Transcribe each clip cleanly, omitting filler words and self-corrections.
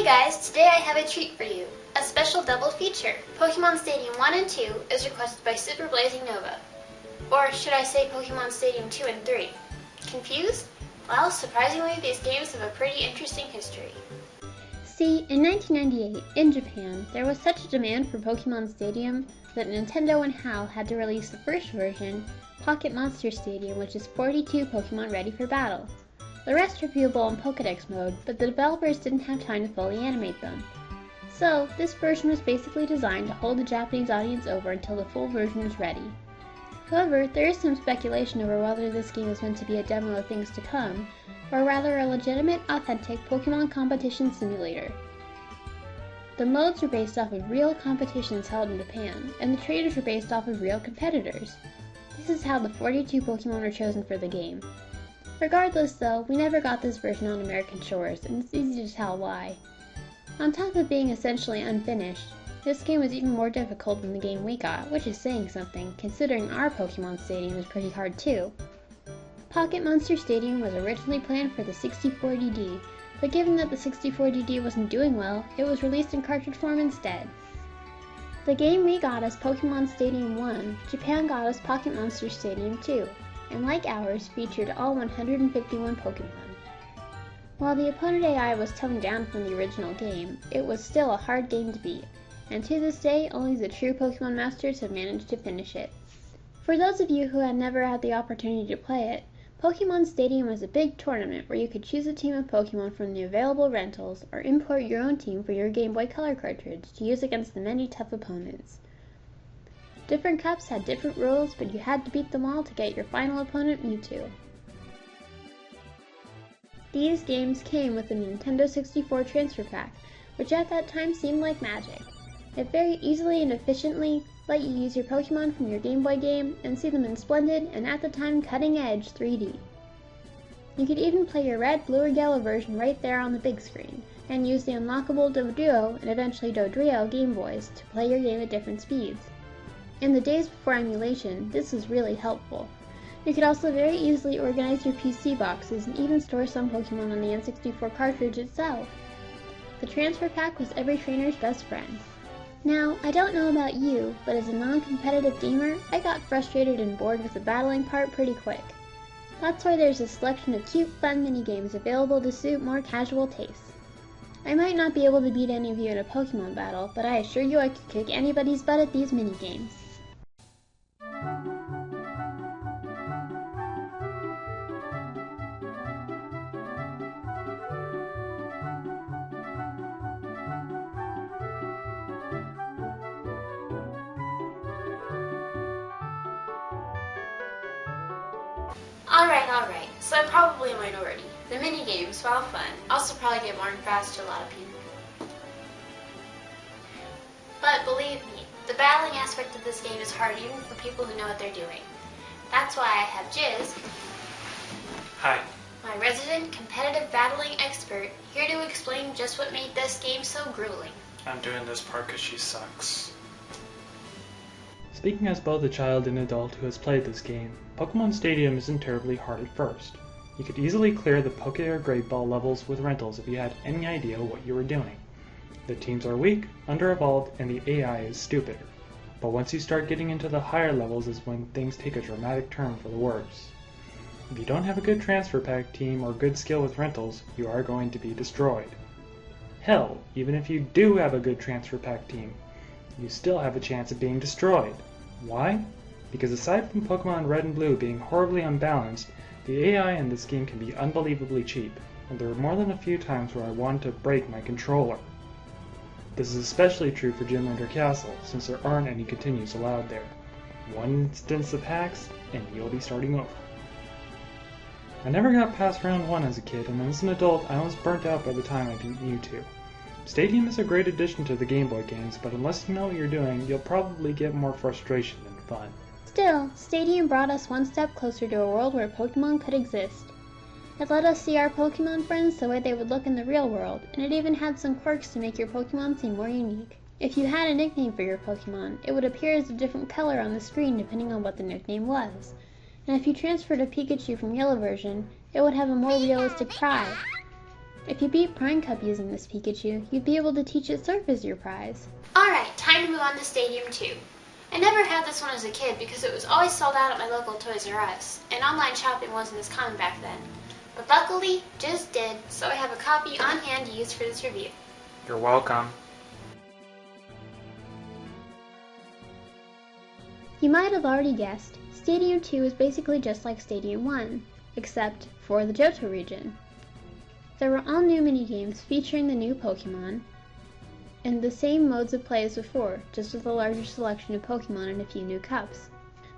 Hey guys, today I have a treat for you. A special double feature. Pokémon Stadium 1 and 2 is requested by Super Blazing Nova. Or should I say Pokémon Stadium 2 and 3? Confused? Well, surprisingly, these games have a pretty interesting history. See, in 1998, in Japan, there was such a demand for Pokémon Stadium that Nintendo and HAL had to release the first version, Pocket Monster Stadium, which is 42 Pokémon ready for battle. The rest are viewable in Pokédex mode, but the developers didn't have time to fully animate them. So, this version was basically designed to hold the Japanese audience over until the full version was ready. However, there is some speculation over whether this game is meant to be a demo of things to come, or rather a legitimate, authentic Pokémon competition simulator. The modes are based off of real competitions held in Japan, and the trainers are based off of real competitors. This is how the 42 Pokémon were chosen for the game. Regardless though, we never got this version on American shores, and it's easy to tell why. On top of being essentially unfinished, this game was even more difficult than the game we got, which is saying something, considering our Pokémon Stadium is pretty hard too. Pocket Monster Stadium was originally planned for the 64DD, but given that the 64DD wasn't doing well, it was released in cartridge form instead. The game we got as Pokémon Stadium 1, Japan got us Pocket Monster Stadium 2, and like ours, featured all 151 Pokémon. While the opponent AI was toned down from the original game, it was still a hard game to beat, and to this day, only the true Pokémon Masters have managed to finish it. For those of you who had never had the opportunity to play it, Pokémon Stadium was a big tournament where you could choose a team of Pokémon from the available rentals or import your own team for your Game Boy Color cartridge to use against the many tough opponents. Different cups had different rules, but you had to beat them all to get your final opponent, Mewtwo. These games came with the Nintendo 64 transfer pack, which at that time seemed like magic. It very easily and efficiently let you use your Pokemon from your Game Boy game and see them in splendid and at the time cutting-edge 3D. You could even play your red, blue, or yellow version right there on the big screen, and use the unlockable Doduo and eventually Dodrio Game Boys to play your game at different speeds. In the days before emulation, this was really helpful. You could also very easily organize your PC boxes and even store some Pokemon on the N64 cartridge itself. The transfer pack was every trainer's best friend. Now, I don't know about you, but as a non-competitive gamer, I got frustrated and bored with the battling part pretty quick. That's why there's a selection of cute, fun minigames available to suit more casual tastes. I might not be able to beat any of you in a Pokemon battle, but I assure you I could kick anybody's butt at these minigames. Alright, so I'm probably a minority. The minigames, while fun, also probably get boring fast to a lot of people. But believe me, the battling aspect of this game is hard even for people who know what they're doing. That's why I have Jiz, Hi. my resident competitive battling expert, here to explain just what made this game so grueling. I'm doing this part because she sucks. Speaking as both a child and adult who has played this game, Pokémon Stadium isn't terribly hard at first. You could easily clear the Poké or Great Ball levels with rentals if you had any idea what you were doing. The teams are weak, under-evolved, and the AI is stupider. But once you start getting into the higher levels is when things take a dramatic turn for the worse. If you don't have a good transfer pack team or good skill with rentals, you are going to be destroyed. Hell, even if you do have a good transfer pack team, you still have a chance of being destroyed. Why? Because aside from Pokemon Red and Blue being horribly unbalanced, the AI in this game can be unbelievably cheap, and there are more than a few times where I wanted to break my controller. This is especially true for Gymlander Castle, since there aren't any continues allowed there. One instance of hacks, and you'll be starting over. I never got past round 1 as a kid, and as an adult I was burnt out by the time I beat Mewtwo. Stadium is a great addition to the Game Boy games, but unless you know what you're doing, you'll probably get more frustration than fun. Still, Stadium brought us one step closer to a world where Pokemon could exist. It let us see our Pokemon friends the way they would look in the real world, and it even had some quirks to make your Pokemon seem more unique. If you had a nickname for your Pokemon, it would appear as a different color on the screen depending on what the nickname was. And if you transferred a Pikachu from Yellow version, it would have a more realistic cry. If you beat Prime Cup using this Pikachu, you'd be able to teach it Surf as your prize. Alright, time to move on to Stadium 2. I never had this one as a kid because it was always sold out at my local Toys R Us, and online shopping wasn't as common back then. But luckily, just did, so I have a copy on hand to use for this review. You're welcome. You might have already guessed, Stadium 2 is basically just like Stadium 1, except for the Johto region. There were all new minigames featuring the new Pokémon, and the same modes of play as before, just with a larger selection of Pokémon and a few new cups.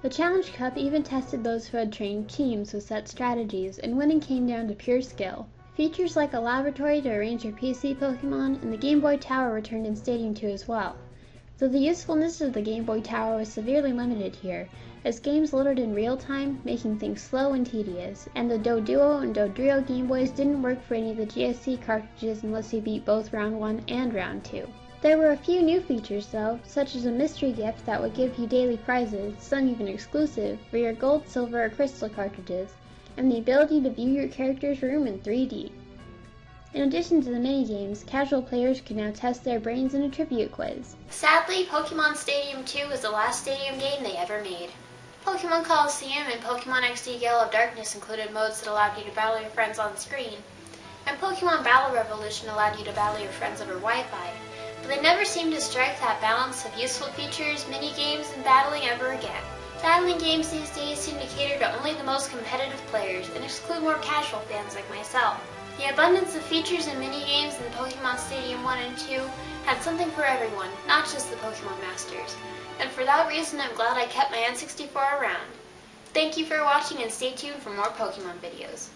The Challenge Cup even tested those who had trained teams with set strategies, and winning came down to pure skill. Features like a laboratory to arrange your PC Pokémon and the Game Boy Tower returned in Stadium 2 as well. Though the usefulness of the Game Boy Tower was severely limited here, as games loaded in real time, making things slow and tedious, and the Doduo and Dodrio Game Boys didn't work for any of the GSC cartridges unless you beat both Round 1 and Round 2. There were a few new features though, such as a mystery gift that would give you daily prizes, some even exclusive, for your gold, silver, or crystal cartridges, and the ability to view your character's room in 3D. In addition to the minigames, casual players can now test their brains in a trivia quiz. Sadly, Pokémon Stadium 2 was the last Stadium game they ever made. Pokemon Coliseum and Pokemon XD Gale of Darkness included modes that allowed you to battle your friends on screen, and Pokemon Battle Revolution allowed you to battle your friends over Wi-Fi, but they never seemed to strike that balance of useful features, mini-games, and battling ever again. Battling games these days seem to cater to only the most competitive players and exclude more casual fans like myself. The abundance of features and mini-games in Pokemon Stadium 1 and 2 had something for everyone, not just the Pokemon Masters. And for that reason, I'm glad I kept my N64 around. Thank you for watching and stay tuned for more Pokemon videos.